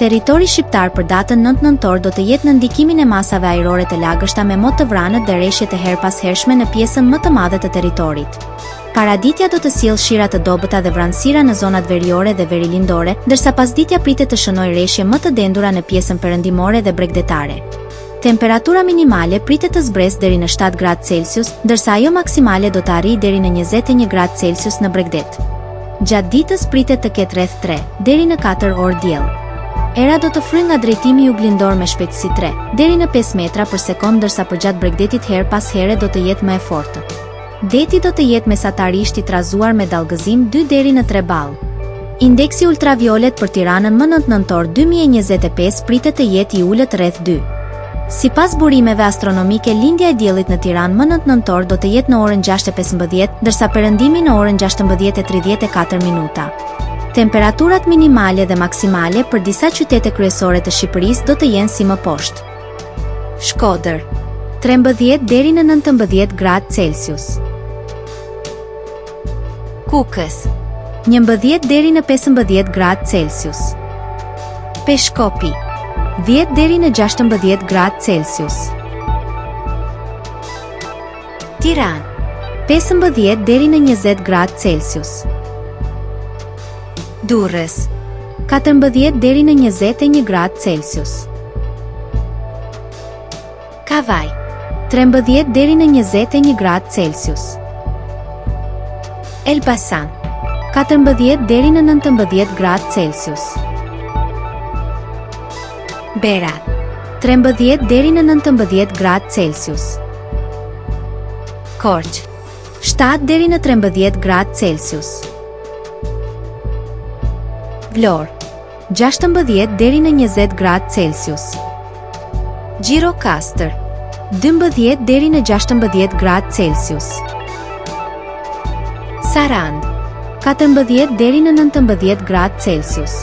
Territori shqiptar për datën 9 nëntor do të jetë në ndikimin e masave ajrore të lagështa me mot të vranët dhe rreshje të her pas hershme në pjesën më të madhe të territorit. Paraditja do të sjellë shira të dobëta dhe vranësira në zonat veriore dhe verilindore, ndërsa pasditja pritet të shënojë rreshje më të dendura në pjesën perëndimore dhe bregdetare. Temperatura minimale pritet të zbresë deri në 7 gradë Celsius, ndërsa ajo maksimale do të arrijë deri në 21 gradë Celsius në Bregdet. Gjatë ditës pritet të ketë rreth 3 deri në 4 orë diell. Era do të fryjë nga drejtimi juglindor me shpejtësi 3 deri në 5 metra për sekond, ndërsa përgjatë Bregdetit her pas here do të jetë më e fortë. Deti do të jetë mesatarisht i trazuar me dallgëzim 2 deri në 3 ball. Indeksi ultraviolet për Tiranën më 9 nëntor 2025 pritet të jetë i ulët rreth 2. Sipas burimeve astronomike, lindja e diellit në Tiranë më 9 nëntor do të jetë në orën 6:15, ndërsa perëndimi në orën 16:34 minuta. Temperaturat minimale dhe maksimale për disa qytete kryesore të Shqipërisë do të jenë si më poshtë. Shkodër, 13 deri në 19 gradë Celsius. Kukës, 11 deri në 15 gradë Celsius. Peshkopi, 10 deri në 16 gradë Celsius. Tiranë, 15 deri në 20 gradë Celsius. Durrës, 14 deri në 21 gradë Celsius. Kavaj, 13 deri në 21 gradë Celsius. Elbasan, 14 deri në 19 gradë Celsius. Berat, 13 deri në 19 gradë Celsius. Korçë, 7 deri në 13 gradë Celsius. Vlorë, 16 deri në 20 gradë Celsius. Gjirokastër, 12 deri në 16 gradë Celsius. Sarandë, 14 deri në 19 gradë Celsius.